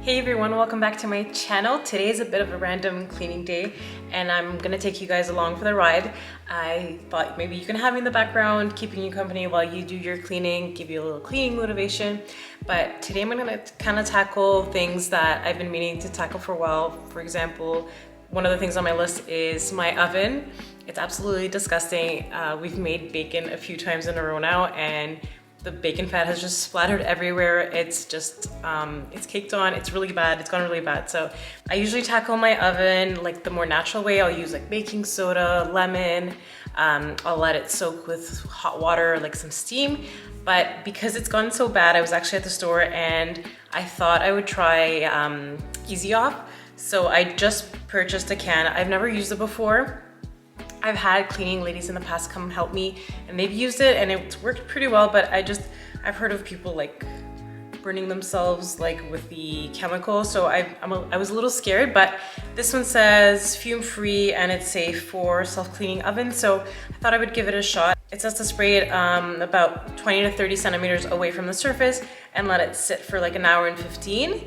Hey everyone, welcome back to my channel. Today is a bit of a random cleaning day and I'm gonna take you guys along for the ride. I thought maybe you can have me in the background, keeping you company while you do your cleaning, give you a little cleaning motivation. But today I'm gonna kind of tackle things that I've been meaning to tackle for a while. For example, one of the things on my list is my oven. It's absolutely disgusting. We've made bacon a few times in a row now and the bacon fat has just splattered everywhere. It's just, it's caked on. It's really bad. It's gone really bad. So I usually tackle my oven like the more natural way. I'll use like baking soda, lemon. I'll let it soak with hot water, like some steam. But because it's gone so bad, I was actually at the store and I thought I would try Easy Off. So I just purchased a can. I've never used it before. I've had cleaning ladies in the past come help me and they've used it and it's worked pretty well, but I've heard of people like burning themselves like with the chemical. So I was a little scared, but this one says fume free and it's safe for self-cleaning ovens. So I thought I would give it a shot. It says to spray it about 20 to 30 centimeters away from the surface and let it sit for like an hour and 15.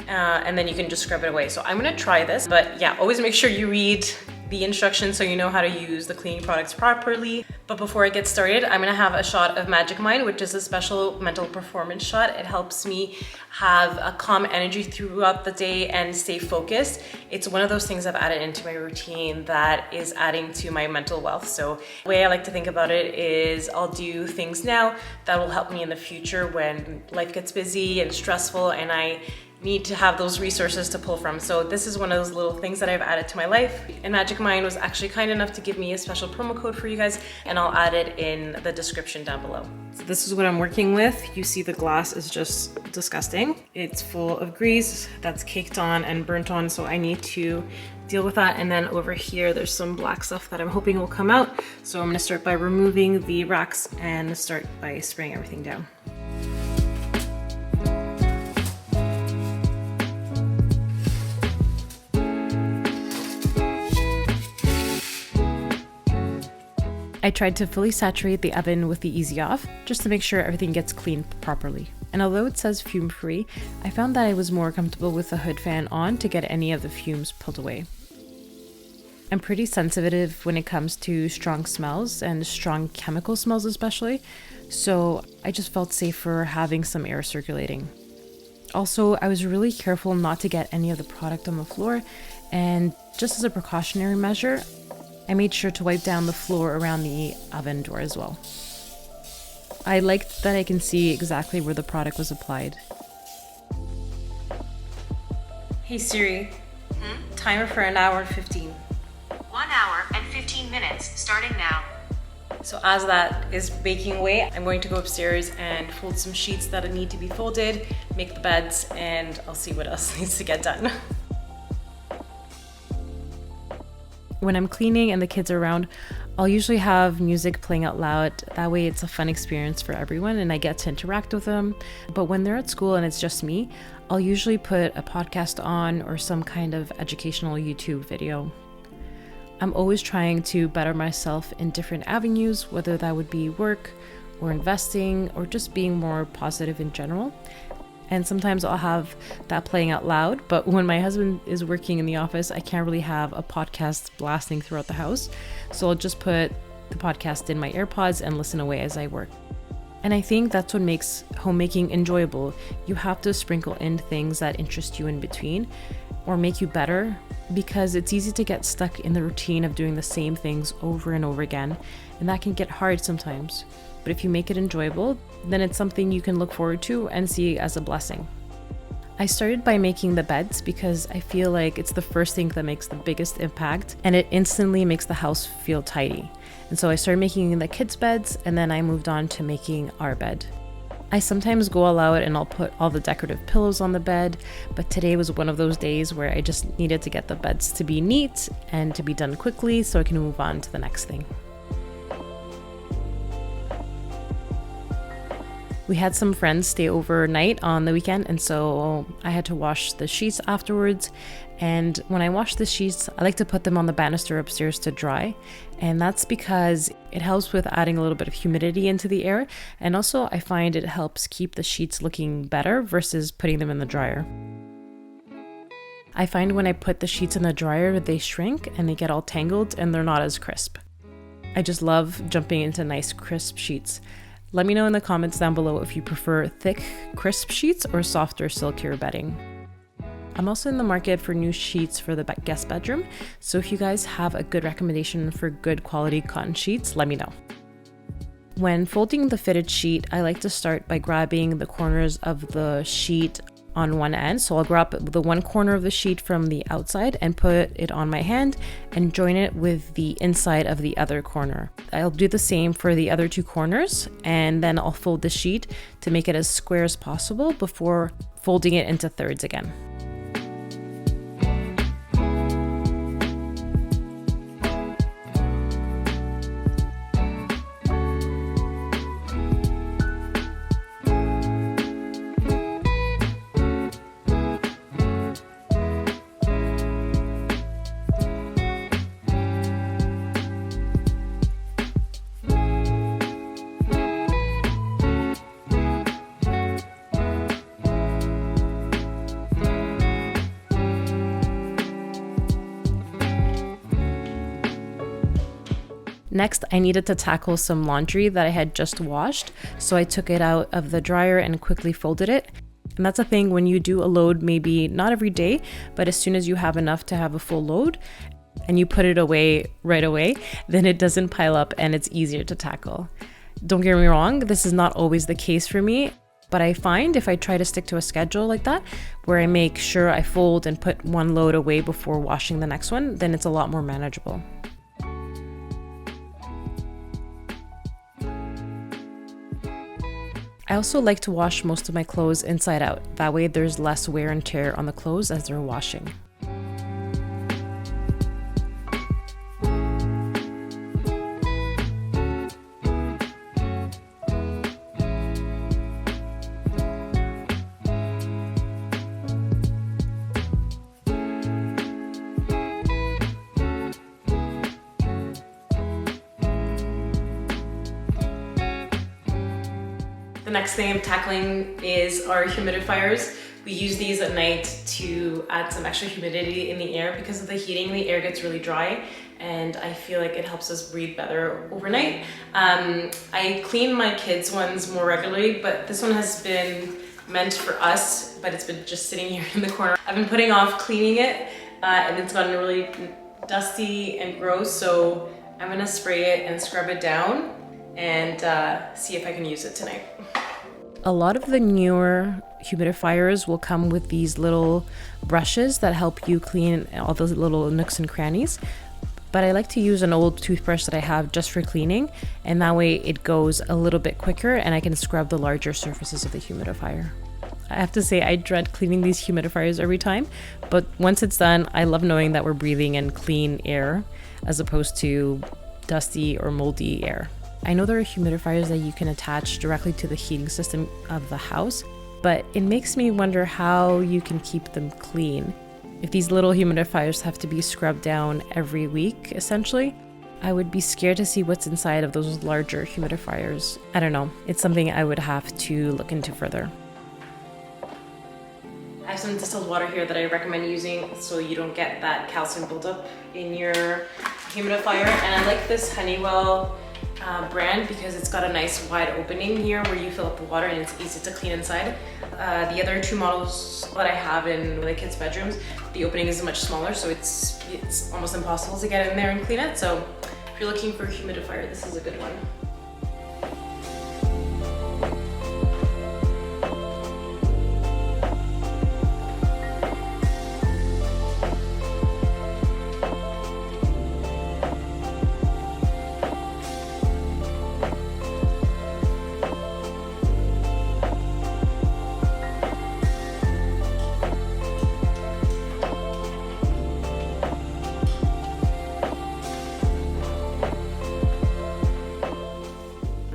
And then you can just scrub it away. So I'm gonna try this, but yeah, always make sure you read the instructions so you know how to use the cleaning products properly. But before I get started, I'm gonna have a shot of Magic Mind, which is a special mental performance shot. It helps me have a calm energy throughout the day and stay focused. It's one of those things I've added into my routine that is adding to my mental wealth. So the way I like to think about it is I'll do things now that will help me in the future when life gets busy and stressful and I need to have those resources to pull from. So this is one of those little things that I've added to my life. And Magic Mind was actually kind enough to give me a special promo code for you guys, and I'll add it in the description down below. So this is what I'm working with. You see the glass is just disgusting. It's full of grease that's caked on and burnt on, so I need to deal with that. And then over here, there's some black stuff that I'm hoping will come out. So I'm gonna start by removing the racks and start by spraying everything down. I tried to fully saturate the oven with the Easy Off just to make sure everything gets cleaned properly. And although it says fume free, I found that I was more comfortable with the hood fan on to get any of the fumes pulled away. I'm pretty sensitive when it comes to strong smells and strong chemical smells especially, so I just felt safer having some air circulating. Also, I was really careful not to get any of the product on the floor, and just as a precautionary measure, I made sure to wipe down the floor around the oven door as well. I liked that I can see exactly where the product was applied. Hey Siri, timer for an hour and 15. 1 hour and 15 minutes starting now. So as that is baking away, I'm going to go upstairs and fold some sheets that need to be folded, make the beds, and I'll see what else needs to get done. When I'm cleaning and the kids are around, I'll usually have music playing out loud. That way it's a fun experience for everyone and I get to interact with them. But when they're at school and it's just me, I'll usually put a podcast on or some kind of educational YouTube video. I'm always trying to better myself in different avenues, whether that would be work or investing or just being more positive in general. And sometimes I'll have that playing out loud, but when my husband is working in the office, I can't really have a podcast blasting throughout the house. So I'll just put the podcast in my AirPods and listen away as I work. And I think that's what makes homemaking enjoyable. You have to sprinkle in things that interest you in between or make you better, because it's easy to get stuck in the routine of doing the same things over and over again, and that can get hard sometimes. But if you make it enjoyable, then it's something you can look forward to and see as a blessing. I started by making the beds because I feel like it's the first thing that makes the biggest impact and it instantly makes the house feel tidy. And so I started making the kids' beds and then I moved on to making our bed. I sometimes go all out and I'll put all the decorative pillows on the bed, but today was one of those days where I just needed to get the beds to be neat and to be done quickly so I can move on to the next thing. We had some friends stay overnight on the weekend, and so I had to wash the sheets afterwards. And when I wash the sheets, I like to put them on the banister upstairs to dry. And that's because it helps with adding a little bit of humidity into the air. And also I find it helps keep the sheets looking better versus putting them in the dryer. I find when I put the sheets in the dryer, they shrink and they get all tangled and they're not as crisp. I just love jumping into nice crisp sheets. Let me know in the comments down below if you prefer thick, crisp sheets or softer, silkier bedding. I'm also in the market for new sheets for the guest bedroom, so if you guys have a good recommendation for good quality cotton sheets, let me know. When folding the fitted sheet, I like to start by grabbing the corners of the sheet on one end. So I'll grab the one corner of the sheet from the outside and put it on my hand and join it with the inside of the other corner. I'll do the same for the other two corners, and then I'll fold the sheet to make it as square as possible before folding it into thirds again. Next, I needed to tackle some laundry that I had just washed, so I took it out of the dryer and quickly folded it. And that's a thing when you do a load, maybe not every day, but as soon as you have enough to have a full load and you put it away right away, then it doesn't pile up and it's easier to tackle. Don't get me wrong, this is not always the case for me, but I find if I try to stick to a schedule like that, where I make sure I fold and put one load away before washing the next one, then it's a lot more manageable. I also like to wash most of my clothes inside out. That way there's less wear and tear on the clothes as they're washing. The next thing I'm tackling is our humidifiers. We use these at night to add some extra humidity in the air. Because of the heating, the air gets really dry and I feel like it helps us breathe better overnight. I clean my kids' ones more regularly, but this one has been meant for us, but it's been just sitting here in the corner. I've been putting off cleaning it and it's gotten really dusty and gross, so I'm gonna spray it and scrub it down and see if I can use it tonight. A lot of the newer humidifiers will come with these little brushes that help you clean all those little nooks and crannies. But I like to use an old toothbrush that I have just for cleaning, and that way it goes a little bit quicker and I can scrub the larger surfaces of the humidifier. I have to say I dread cleaning these humidifiers every time, but once it's done, I love knowing that we're breathing in clean air as opposed to dusty or moldy air. I know there are humidifiers that you can attach directly to the heating system of the house, but it makes me wonder how you can keep them clean. If these little humidifiers have to be scrubbed down every week, essentially, I would be scared to see what's inside of those larger humidifiers. I don't know, it's something I would have to look into further. I have some distilled water here that I recommend using so you don't get that calcium buildup in your humidifier. And I like this Honeywell brand because it's got a nice wide opening here where you fill up the water and it's easy to clean inside. The other two models that I have in the kids' bedrooms, the opening is much smaller, so it's almost impossible to get in there and clean it. So if you're looking for a humidifier, this is a good one.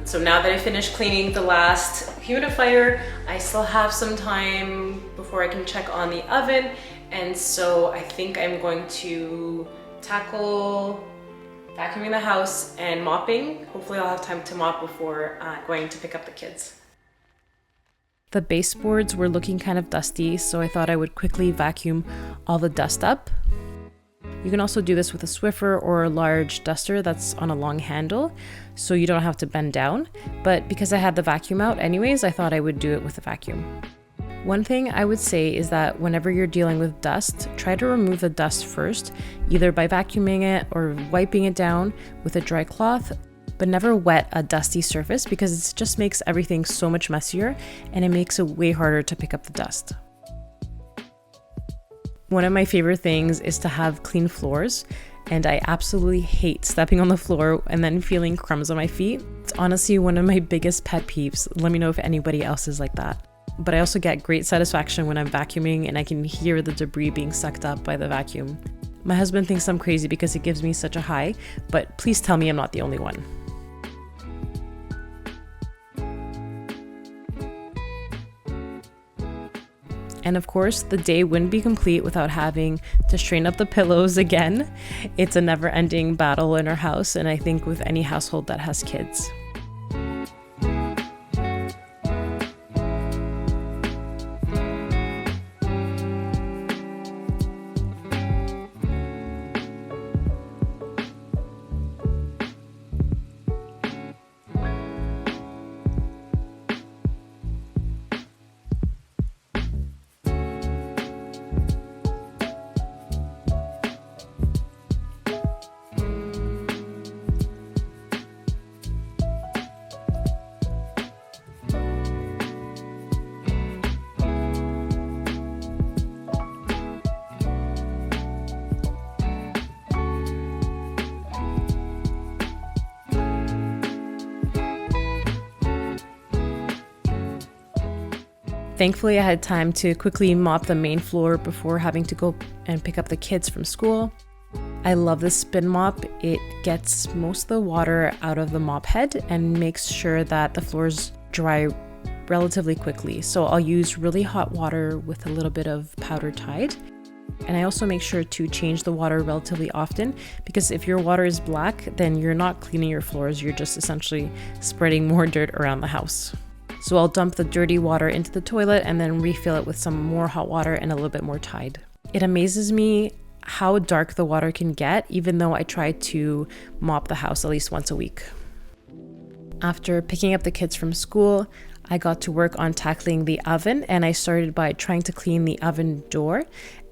So now that I finished cleaning the last humidifier, I still have some time before I can check on the oven. And so I think I'm going to tackle vacuuming the house and mopping. Hopefully I'll have time to mop before going to pick up the kids. The baseboards were looking kind of dusty, so I thought I would quickly vacuum all the dust up. You can also do this with a Swiffer or a large duster that's on a long handle, so you don't have to bend down. But because I had the vacuum out anyways, I thought I would do it with a vacuum. One thing I would say is that whenever you're dealing with dust, try to remove the dust first, either by vacuuming it or wiping it down with a dry cloth, but never wet a dusty surface because it just makes everything so much messier and it makes it way harder to pick up the dust. One of my favorite things is to have clean floors, and I absolutely hate stepping on the floor and then feeling crumbs on my feet. It's honestly one of my biggest pet peeves. Let me know if anybody else is like that. But I also get great satisfaction when I'm vacuuming and I can hear the debris being sucked up by the vacuum. My husband thinks I'm crazy because it gives me such a high, but please tell me I'm not the only one. And of course, the day wouldn't be complete without having to straighten up the pillows again. It's a never-ending battle in our house, and I think with any household that has kids. Thankfully, I had time to quickly mop the main floor before having to go and pick up the kids from school. I love this spin mop. It gets most of the water out of the mop head and makes sure that the floors dry relatively quickly. So I'll use really hot water with a little bit of powder Tide. And I also make sure to change the water relatively often, because if your water is black, then you're not cleaning your floors. You're just essentially spreading more dirt around the house. So I'll dump the dirty water into the toilet and then refill it with some more hot water and a little bit more Tide. It amazes me how dark the water can get, even though I try to mop the house at least once a week. After picking up the kids from school, I got to work on tackling the oven, and I started by trying to clean the oven door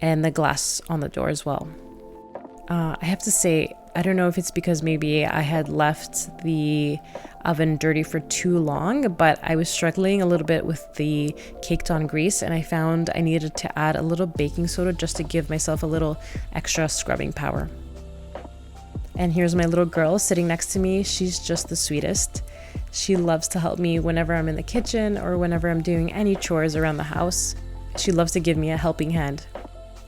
and the glass on the door as well. I have to say, I don't know if it's because maybe I had left the oven dirty for too long, but I was struggling a little bit with the caked on grease, and I found I needed to add a little baking soda just to give myself a little extra scrubbing power. And here's my little girl sitting next to me. She's just the sweetest. She loves to help me whenever I'm in the kitchen or whenever I'm doing any chores around the house. She loves to give me a helping hand.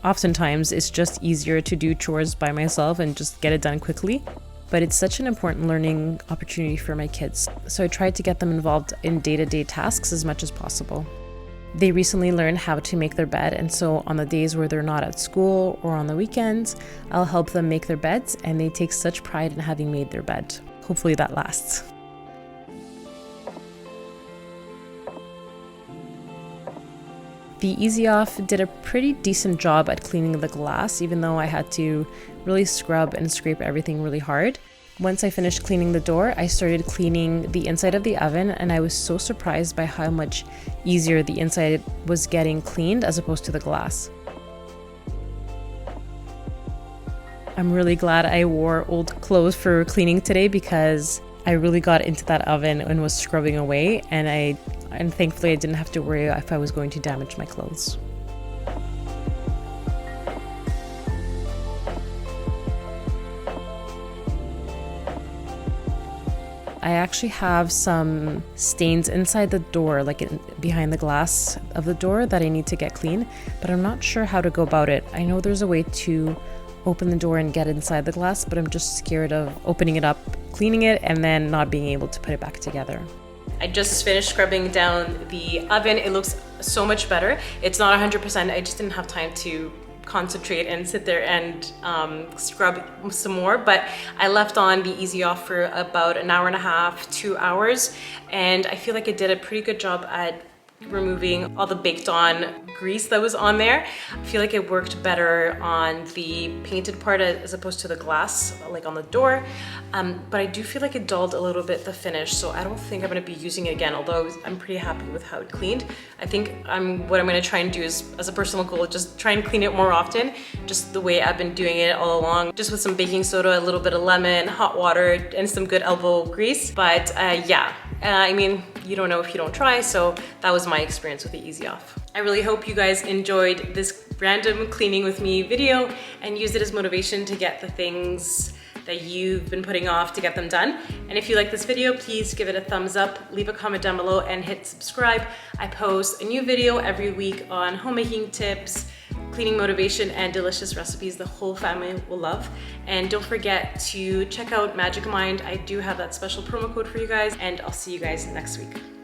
Oftentimes, it's just easier to do chores by myself and just get it done quickly, but it's such an important learning opportunity for my kids, so I tried to get them involved in day-to-day tasks as much as possible. They recently learned how to make their bed, and so on the days where they're not at school or on the weekends, I'll help them make their beds, and they take such pride in having made their bed. Hopefully that lasts. The Easy Off did a pretty decent job at cleaning the glass, even though I had to really scrub and scrape everything really hard. Once I finished cleaning the door, I started cleaning the inside of the oven, and I was so surprised by how much easier the inside was getting cleaned as opposed to the glass. I'm really glad I wore old clothes for cleaning today, because I really got into that oven and was scrubbing away, and thankfully I didn't have to worry if I was going to damage my clothes. I actually have some stains inside the door, behind the glass of the door, that I need to get clean, but I'm not sure how to go about it. I know there's a way to open the door and get inside the glass, but I'm just scared of opening it up, cleaning it, and then not being able to put it back together. I just finished scrubbing down the oven. It looks so much better. It's not 100%. I just didn't have time to concentrate and sit there and scrub some more, but I left on the Easy Off for about an hour and a half, 2 hours, and I feel like it did a pretty good job at removing all the baked on grease that was on there. I feel like it worked better on the painted part as opposed to the glass, like on the door. But I do feel like it dulled a little bit the finish, so I don't think I'm gonna be using it again, although I'm pretty happy with how it cleaned. I think what I'm gonna try and do is, as a personal goal, just try and clean it more often, just the way I've been doing it all along, just with some baking soda, a little bit of lemon, hot water, and some good elbow grease. But yeah, I mean, you don't know if you don't try, so that was my experience with the Easy Off. I really hope you guys enjoyed this random cleaning with me video and used it as motivation to get the things that you've been putting off to get them done. And if you like this video, please give it a thumbs up, leave a comment down below, and hit subscribe. I post a new video every week on homemaking tips, cleaning motivation, and delicious recipes the whole family will love. And don't forget to check out Magic Mind. I do have that special promo code for you guys, and I'll see you guys next week.